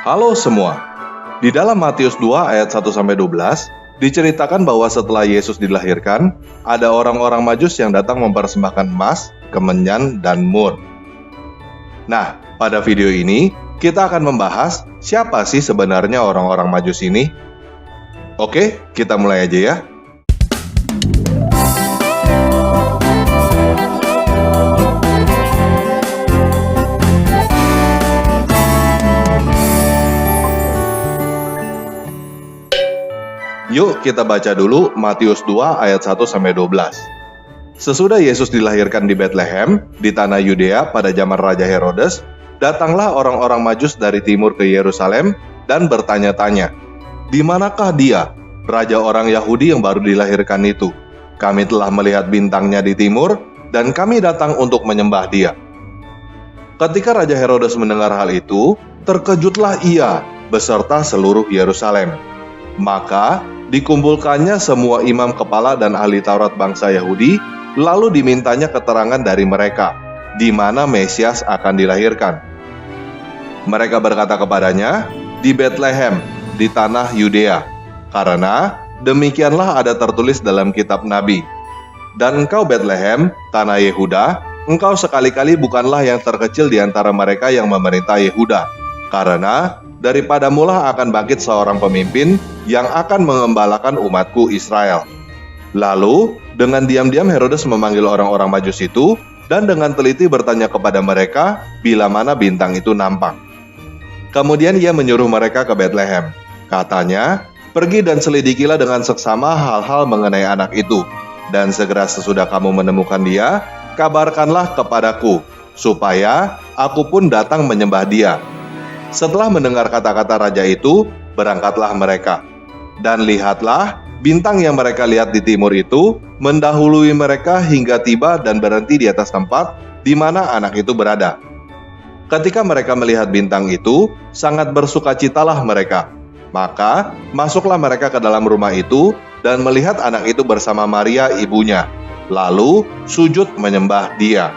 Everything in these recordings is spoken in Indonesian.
Halo semua. Di dalam Matius 2 ayat 1-12 diceritakan bahwa setelah Yesus dilahirkan, ada orang-orang Majus yang datang mempersembahkan emas, kemenyan, dan mur. Nah, pada video ini kita akan membahas siapa sih sebenarnya orang-orang Majus ini. Oke, kita mulai aja ya. Yuk kita baca dulu Matius 2 ayat 1-12. Sesudah Yesus dilahirkan di Betlehem, di tanah Yudea pada zaman Raja Herodes, datanglah orang-orang Majus dari timur ke Yerusalem dan bertanya-tanya, "Di manakah dia, raja orang Yahudi yang baru dilahirkan itu? Kami telah melihat bintangnya di timur, dan kami datang untuk menyembah dia." Ketika Raja Herodes mendengar hal itu, terkejutlah ia beserta seluruh Yerusalem. Maka dikumpulkannya semua imam kepala dan ahli Taurat bangsa Yahudi, lalu dimintanya keterangan dari mereka, di mana Mesias akan dilahirkan. Mereka berkata kepadanya, "Di Betlehem, di tanah Yudea, karena demikianlah ada tertulis dalam kitab Nabi. Dan engkau Betlehem, tanah Yehuda, engkau sekali-kali bukanlah yang terkecil di antara mereka yang memerintah Yehuda, karena daripadamulah akan bangkit seorang pemimpin yang akan mengembalakan umatku Israel." Lalu, dengan diam-diam Herodes memanggil orang-orang Majus itu, dan dengan teliti bertanya kepada mereka bila mana bintang itu nampak. Kemudian ia menyuruh mereka ke Betlehem. Katanya, "Pergi dan selidikilah dengan seksama hal-hal mengenai anak itu, dan segera sesudah kamu menemukan dia, kabarkanlah kepadaku, supaya aku pun datang menyembah dia." Setelah mendengar kata-kata raja itu, berangkatlah mereka. Dan lihatlah, bintang yang mereka lihat di timur itu mendahului mereka hingga tiba dan berhenti di atas tempat di mana anak itu berada. Ketika mereka melihat bintang itu, sangat bersukacitalah mereka. Maka masuklah mereka ke dalam rumah itu dan melihat anak itu bersama Maria ibunya, lalu sujud menyembah dia.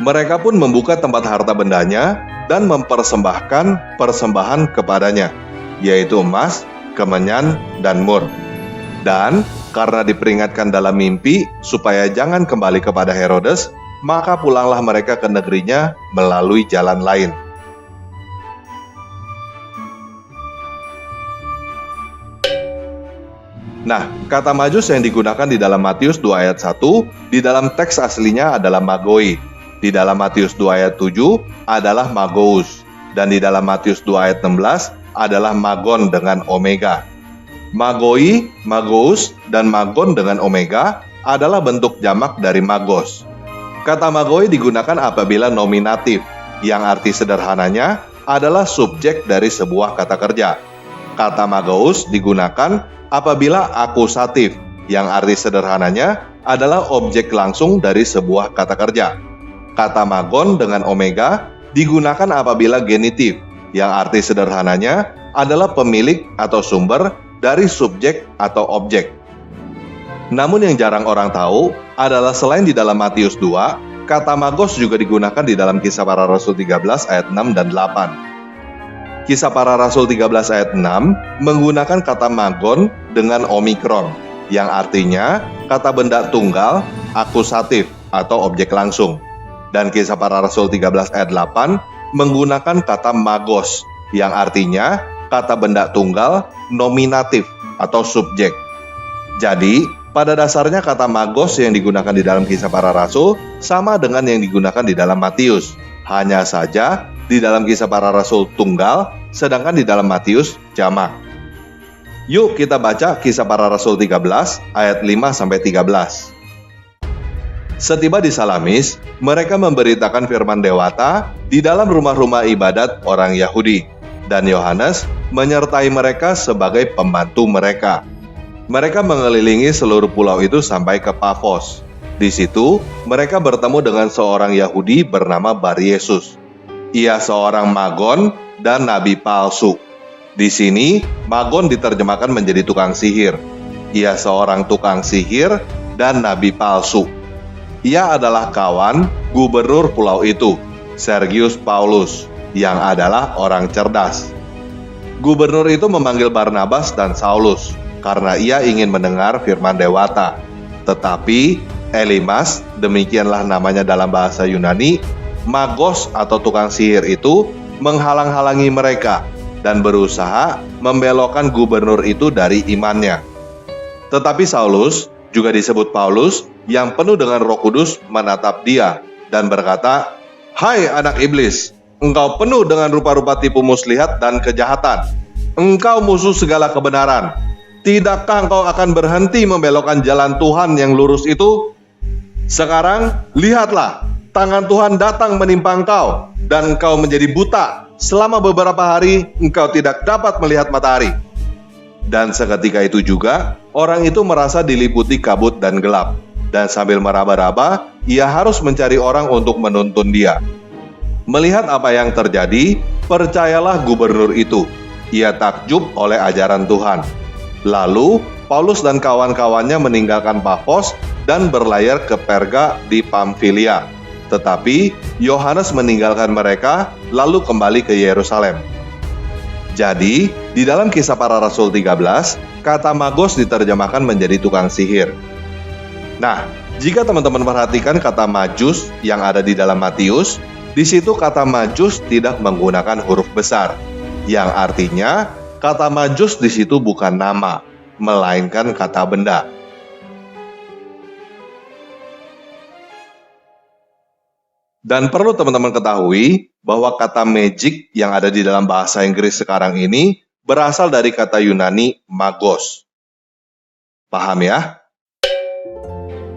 Mereka pun membuka tempat harta bendanya dan mempersembahkan persembahan kepadanya, yaitu emas, kemenyan, dan mur. Dan karena diperingatkan dalam mimpi supaya jangan kembali kepada Herodes, maka pulanglah mereka ke negerinya melalui jalan lain. Nah, kata Majus yang digunakan di dalam Matius 2 ayat 1, di dalam teks aslinya adalah magoi. Di dalam Matius 2 ayat 7 adalah magous. Dan di dalam Matius 2 ayat 16 adalah magon dengan omega. Magoi, magous, dan magon dengan omega adalah bentuk jamak dari magos. Kata magoi digunakan apabila nominatif, yang arti sederhananya adalah subjek dari sebuah kata kerja. Kata magous digunakan apabila akusatif, yang arti sederhananya adalah objek langsung dari sebuah kata kerja. Kata magon dengan omega digunakan apabila genitif, yang arti sederhananya adalah pemilik atau sumber dari subjek atau objek. Namun yang jarang orang tahu adalah selain di dalam Matius 2, kata magos juga digunakan di dalam Kisah Para Rasul 13 ayat 6 dan 8. Kisah Para Rasul 13 ayat 6 menggunakan kata magon dengan omikron, yang artinya kata benda tunggal, akusatif atau objek langsung. Dan Kisah Para Rasul 13 ayat 8 menggunakan kata magos, yang artinya kata benda tunggal, nominatif atau subjek. Jadi, pada dasarnya kata magos yang digunakan di dalam Kisah Para Rasul sama dengan yang digunakan di dalam Matius. Hanya saja di dalam Kisah Para Rasul tunggal, sedangkan di dalam Matius jamak. Yuk kita baca Kisah Para Rasul 13 ayat 5-13. Setiba di Salamis, mereka memberitakan firman dewata di dalam rumah-rumah ibadat orang Yahudi, dan Yohanes menyertai mereka sebagai pembantu mereka. Mereka mengelilingi seluruh pulau itu sampai ke Pafos. Di situ, mereka bertemu dengan seorang Yahudi bernama Bar-Yesus. Ia seorang magon dan nabi palsu. Di sini, magon diterjemahkan menjadi tukang sihir. Ia seorang tukang sihir dan nabi palsu. Ia adalah kawan gubernur pulau itu, Sergius Paulus, yang adalah orang cerdas. Gubernur itu memanggil Barnabas dan Saulus karena ia ingin mendengar firman Dewata. Tetapi Elimas, demikianlah namanya dalam bahasa Yunani, magos atau tukang sihir itu menghalang-halangi mereka dan berusaha membelokkan gubernur itu dari imannya. Tetapi Saulus, juga disebut Paulus, yang penuh dengan Roh Kudus menatap dia dan berkata, "Hai anak iblis, engkau penuh dengan rupa-rupa tipu muslihat dan kejahatan. Engkau musuh segala kebenaran. Tidakkah engkau akan berhenti membelokkan jalan Tuhan yang lurus itu? Sekarang, lihatlah, tangan Tuhan datang menimpa engkau, dan engkau menjadi buta. Selama beberapa hari, engkau tidak dapat melihat matahari." Dan seketika itu juga, orang itu merasa diliputi kabut dan gelap. Dan sambil meraba-raba, ia harus mencari orang untuk menuntun dia. Melihat apa yang terjadi, percayalah gubernur itu. Ia takjub oleh ajaran Tuhan. Lalu, Paulus dan kawan-kawannya meninggalkan Pafos dan berlayar ke Perga di Pamfilia. Tetapi, Yohanes meninggalkan mereka lalu kembali ke Yerusalem. Jadi, di dalam Kisah Para Rasul 13, kata magos diterjemahkan menjadi tukang sihir. Nah, jika teman-teman perhatikan kata majus yang ada di dalam Matius, di situ kata majus tidak menggunakan huruf besar, yang artinya kata majus di situ bukan nama, melainkan kata benda. Dan perlu teman-teman ketahui bahwa kata magic yang ada di dalam bahasa Inggris sekarang ini berasal dari kata Yunani magos. Paham ya?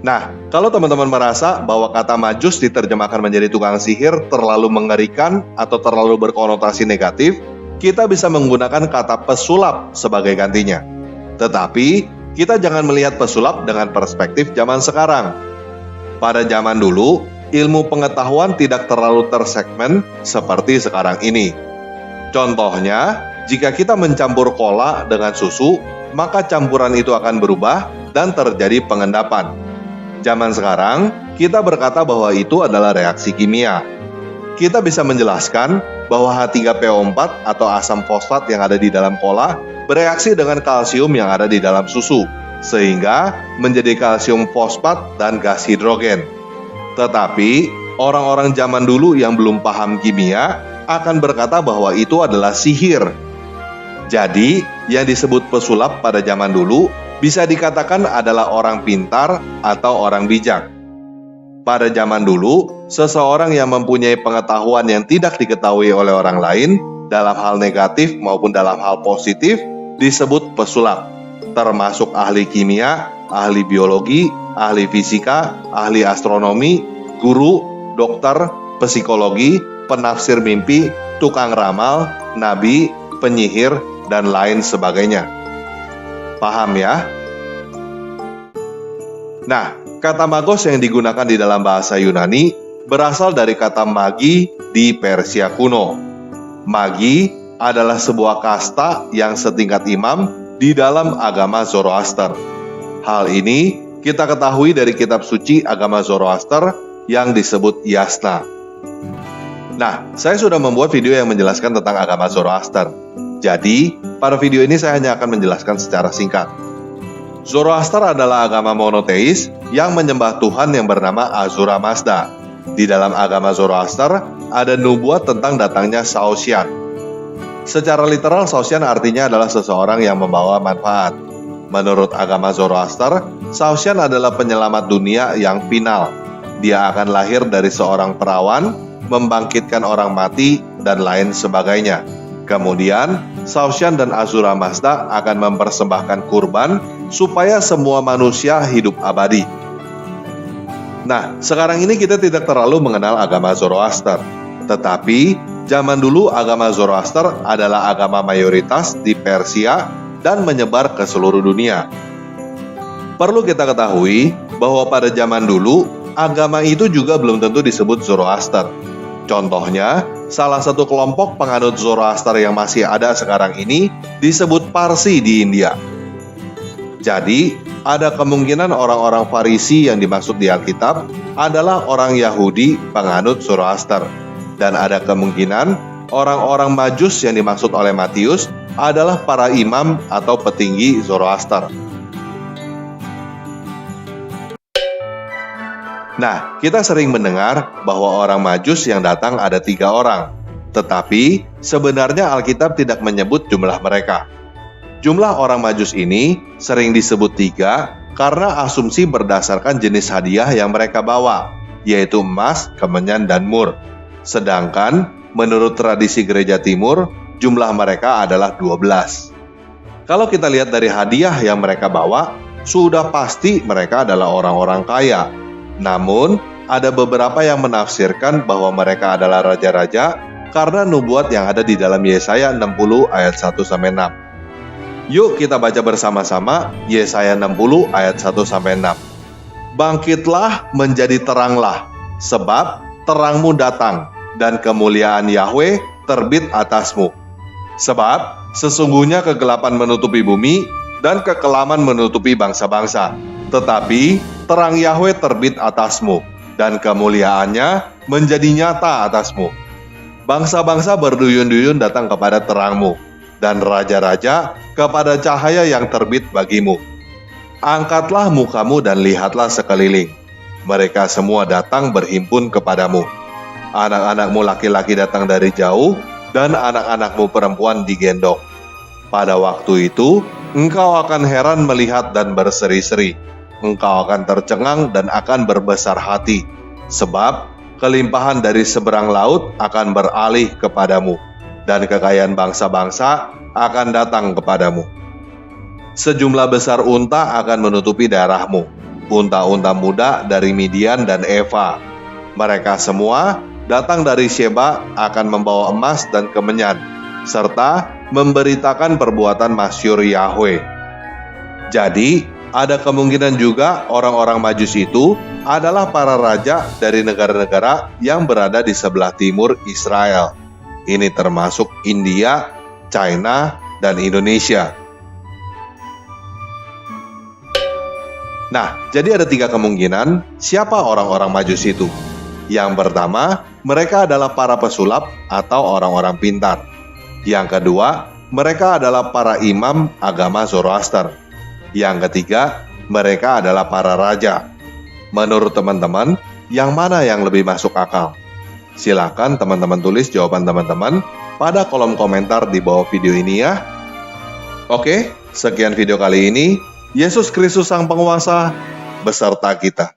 Nah, kalau teman-teman merasa bahwa kata majus diterjemahkan menjadi tukang sihir terlalu mengerikan atau terlalu berkonotasi negatif, kita bisa menggunakan kata pesulap sebagai gantinya. Tetapi, kita jangan melihat pesulap dengan perspektif zaman sekarang. Pada zaman dulu, ilmu pengetahuan tidak terlalu tersegmen seperti sekarang ini. Contohnya, jika kita mencampur kola dengan susu, maka campuran itu akan berubah dan terjadi pengendapan. Zaman sekarang, kita berkata bahwa itu adalah reaksi kimia. Kita bisa menjelaskan bahwa H3PO4 atau asam fosfat yang ada di dalam kola bereaksi dengan kalsium yang ada di dalam susu, sehingga menjadi kalsium fosfat dan gas hidrogen. Tetapi, orang-orang zaman dulu yang belum paham kimia akan berkata bahwa itu adalah sihir. Jadi, yang disebut pesulap pada zaman dulu bisa dikatakan adalah orang pintar atau orang bijak. Pada zaman dulu, seseorang yang mempunyai pengetahuan yang tidak diketahui oleh orang lain dalam hal negatif maupun dalam hal positif disebut pesulap, termasuk ahli kimia, ahli biologi, ahli fisika, ahli astronomi, guru, dokter, psikologi, penafsir mimpi, tukang ramal, nabi, penyihir, dan lain sebagainya. Paham ya? Nah, kata magos yang digunakan di dalam bahasa Yunani berasal dari kata magi di Persia kuno. Magi adalah sebuah kasta yang setingkat imam di dalam agama Zoroaster. Hal ini kita ketahui dari kitab suci agama Zoroaster yang disebut Yasna. Nah, saya sudah membuat video yang menjelaskan tentang agama Zoroaster. Jadi, pada video ini saya hanya akan menjelaskan secara singkat. Zoroaster adalah agama monoteis yang menyembah Tuhan yang bernama Ahura Mazda. Di dalam agama Zoroaster ada nubuat tentang datangnya Saoshyant. Secara literal, Saoshyant artinya adalah seseorang yang membawa manfaat. Menurut agama Zoroaster, Saoshyant adalah penyelamat dunia yang final. Dia akan lahir dari seorang perawan, membangkitkan orang mati, dan lain sebagainya. Kemudian, Saoshyant dan Ahura Mazda akan mempersembahkan kurban supaya semua manusia hidup abadi. Nah, sekarang ini kita tidak terlalu mengenal agama Zoroaster. Tetapi, zaman dulu agama Zoroaster adalah agama mayoritas di Persia dan menyebar ke seluruh dunia. Perlu kita ketahui bahwa pada zaman dulu, agama itu juga belum tentu disebut Zoroaster. Contohnya, salah satu kelompok penganut Zoroaster yang masih ada sekarang ini disebut Parsi di India. Jadi, ada kemungkinan orang-orang Farisi yang dimaksud di Alkitab adalah orang Yahudi penganut Zoroaster. Dan ada kemungkinan orang-orang Majus yang dimaksud oleh Matius adalah para imam atau petinggi Zoroaster. Nah, kita sering mendengar bahwa orang Majus yang datang ada 3 orang. Tetapi, sebenarnya Alkitab tidak menyebut jumlah mereka. Jumlah orang Majus ini sering disebut 3 karena asumsi berdasarkan jenis hadiah yang mereka bawa, yaitu emas, kemenyan, dan mur. Sedangkan, menurut tradisi gereja timur, jumlah mereka adalah 12. Kalau kita lihat dari hadiah yang mereka bawa, sudah pasti mereka adalah orang-orang kaya. Namun, ada beberapa yang menafsirkan bahwa mereka adalah raja-raja karena nubuat yang ada di dalam Yesaya 60 ayat 1-6. Yuk kita baca bersama-sama Yesaya 60 ayat 1-6. Bangkitlah menjadi teranglah, sebab terangmu datang, dan kemuliaan Yahweh terbit atasmu. Sebab sesungguhnya kegelapan menutupi bumi, dan kekelaman menutupi bangsa-bangsa. Tetapi terang Yahweh terbit atasmu, dan kemuliaannya menjadi nyata atasmu. Bangsa-bangsa berduyun-duyun datang kepada terangmu, dan raja-raja kepada cahaya yang terbit bagimu. Angkatlah mukamu dan lihatlah sekeliling. Mereka semua datang berhimpun kepadamu. Anak-anakmu laki-laki datang dari jauh, dan anak-anakmu perempuan digendong. Pada waktu itu, engkau akan heran melihat dan berseri-seri. Engkau akan tercengang dan akan berbesar hati, sebab kelimpahan dari seberang laut akan beralih kepadamu, dan kekayaan bangsa-bangsa akan datang kepadamu. Sejumlah besar unta akan menutupi daerahmu, unta-unta muda dari Midian dan Eva. Mereka semua datang dari Sheba akan membawa emas dan kemenyan, serta memberitakan perbuatan masyhur Yahweh. Jadi, ada kemungkinan juga orang-orang Majus itu adalah para raja dari negara-negara yang berada di sebelah timur Israel. Ini termasuk India, China, dan Indonesia. Nah, jadi ada 3 kemungkinan siapa orang-orang Majus itu. Yang pertama, mereka adalah para pesulap atau orang-orang pintar. Yang kedua, mereka adalah para imam agama Zoroaster. Yang ketiga, mereka adalah para raja. Menurut teman-teman, yang mana yang lebih masuk akal? Silakan teman-teman tulis jawaban teman-teman pada kolom komentar di bawah video ini ya. Oke, sekian video kali ini. Yesus Kristus Sang Penguasa beserta kita.